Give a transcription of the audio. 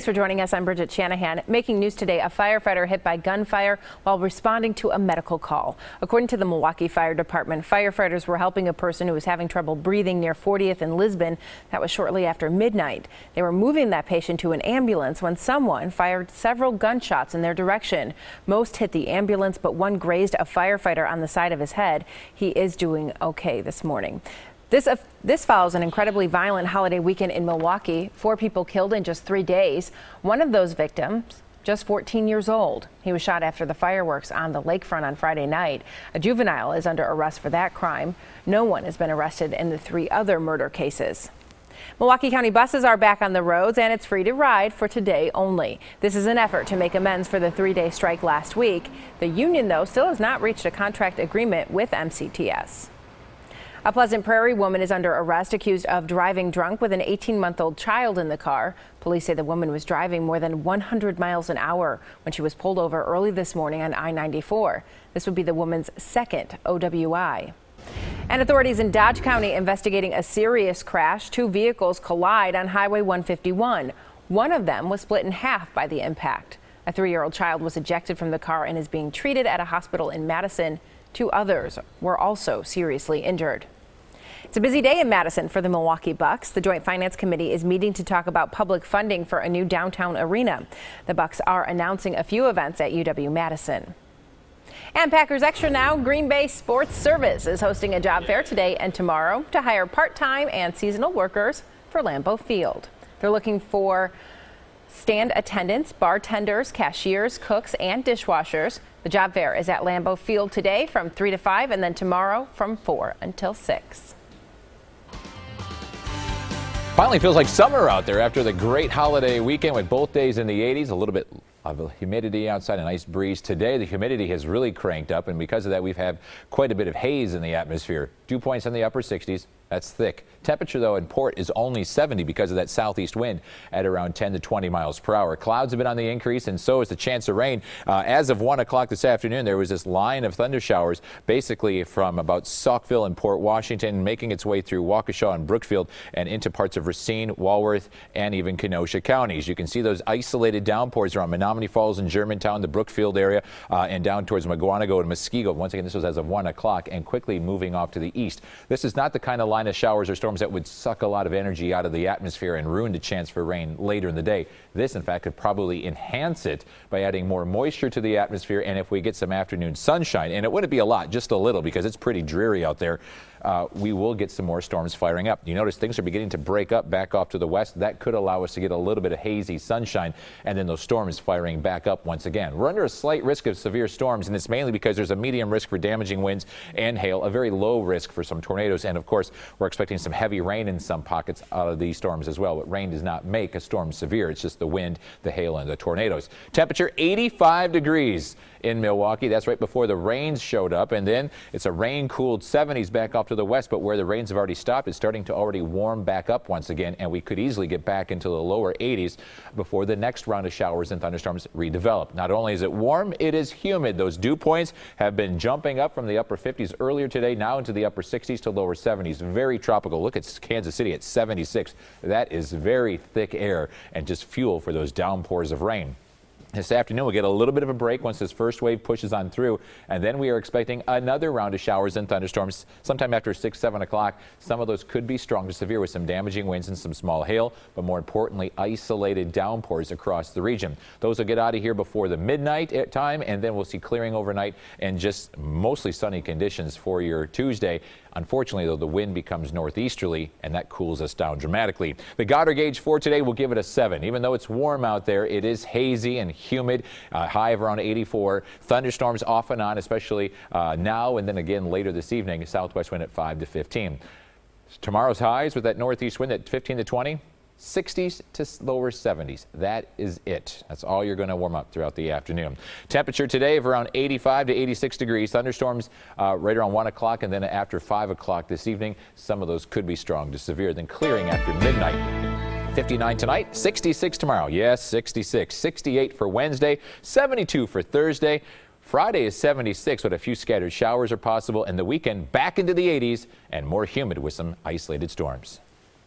Thanks for joining us. I'm Bridget Shanahan. Making news today, a firefighter hit by gunfire while responding to a medical call. According to the Milwaukee Fire Department, firefighters were helping a person who was having trouble breathing near 40th and Lisbon. That was shortly after midnight. They were moving that patient to an ambulance when someone fired several gunshots in their direction. Most hit the ambulance, but one grazed a firefighter on the side of his head. He is doing okay this morning. This follows an incredibly violent holiday weekend in Milwaukee. 4 people killed in just 3 days. One of those victims, just 14 years old. He was shot after the fireworks on the lakefront on Friday night. A juvenile is under arrest for that crime. No one has been arrested in the 3 other murder cases. Milwaukee County buses are back on the roads, and it's free to ride for today only. This is an effort to make amends for the 3-day strike last week. The union, though, still has not reached a contract agreement with MCTS. A Pleasant Prairie woman is under arrest accused of driving drunk with an 18-month-old child in the car. Police say the woman was driving more than 100 miles an hour when she was pulled over early this morning on I-94. This would be the woman's second OWI. And authorities in Dodge County investigating a serious crash. 2 vehicles collide on Highway 151. One of them was split in half by the impact. A 3-year-old child was ejected from the car and is being treated at a hospital in Madison. 2 others were also seriously injured. It's a busy day in Madison for the Milwaukee Bucks. The Joint Finance Committee is meeting to talk about public funding for a new downtown arena. The Bucks are announcing a few events at UW-Madison. And Packers Extra now, Green Bay Sports Service is hosting a job fair today and tomorrow to hire part-time and seasonal workers for Lambeau Field. They're looking for stand attendants, bartenders, cashiers, cooks, and dishwashers. The job fair is at Lambeau Field today from 3 to 5 and then tomorrow from 4 until 6. Finally feels like summer out there after the great holiday weekend with both days in the 80s. A little bit of humidity outside, a nice breeze. Today, the humidity has really cranked up, and because of that, we've had quite a bit of haze in the atmosphere. Dew points in the upper 60s. That's thick. Temperature, though, in Port is only 70 because of that southeast wind at around 10 to 20 miles per hour. Clouds have been on the increase, and so is the chance of rain. As of 1 o'clock this afternoon, there was this line of thunder showers basically from about Saukville and Port Washington, making its way through Waukesha and Brookfield and into parts of Racine, Walworth, and even Kenosha counties. You can see those isolated downpours around Menominee Falls and Germantown, the Brookfield area, and down towards Mugwanago and Muskego. Once again, this was as of 1 o'clock and quickly moving off to the east. This is not the kind of line of showers or storms that would suck a lot of energy out of the atmosphere and ruin the chance for rain later in the day. This, in fact, could probably enhance it by adding more moisture to the atmosphere, and if we get some afternoon sunshine, and it wouldn't be a lot, just a little, because it's pretty dreary out there, we will get some more storms firing up. You notice things are beginning to break up back off to the west. That could allow us to get a little bit of hazy sunshine, and then those storms firing back up once again. We're under a slight risk of severe storms, and it's mainly because there's a medium risk for damaging winds and hail, a very low risk for some tornadoes, and of course, we're expecting some heavy rain in some pockets out of these storms as well. But rain does not make a storm severe. It's just the wind, the hail, and the tornadoes. Temperature 85 degrees in Milwaukee. That's right before the rains showed up, and then it's a rain-cooled 70s back off to the west, but where the rains have already stopped, it's starting to already warm back up once again, and we could easily get back into the lower 80s before the next round of showers and thunderstorms redevelop. Not only is it warm, it is humid. Those dew points have been jumping up from the upper 50s earlier today, now into the upper 60s to lower 70s. Very tropical. Look at Kansas City at 76. That is very thick air and just fuel for those downpours of rain. This afternoon, we'll get a little bit of a break once this first wave pushes on through, and then we are expecting another round of showers and thunderstorms sometime after 6, 7 o'clock. Some of those could be strong to severe with some damaging winds and some small hail, but more importantly, isolated downpours across the region. Those will get out of here before the midnight time, and then we'll see clearing overnight and just mostly sunny conditions for your Tuesday. Unfortunately, though, the wind becomes northeasterly, and that cools us down dramatically. The Goddard gauge for today will give it a 7. Even though it's warm out there, it is hazy and humid, high of around 84. Thunderstorms off and on, especially now and then again later this evening. Southwest wind at 5 to 15. Tomorrow's highs with that northeast wind at 15 to 20. 60s to lower 70s. That is it. That's all you're going to warm up throughout the afternoon. Temperature today of around 85 to 86 degrees. Thunderstorms right around 1 o'clock, and then after 5 o'clock this evening, some of those could be strong to severe, then clearing after midnight. 59 tonight, 66 tomorrow. Yes, 66. 68 for Wednesday, 72 for Thursday. Friday is 76, but a few scattered showers are possible, and the weekend back into the 80s and more humid with some isolated storms.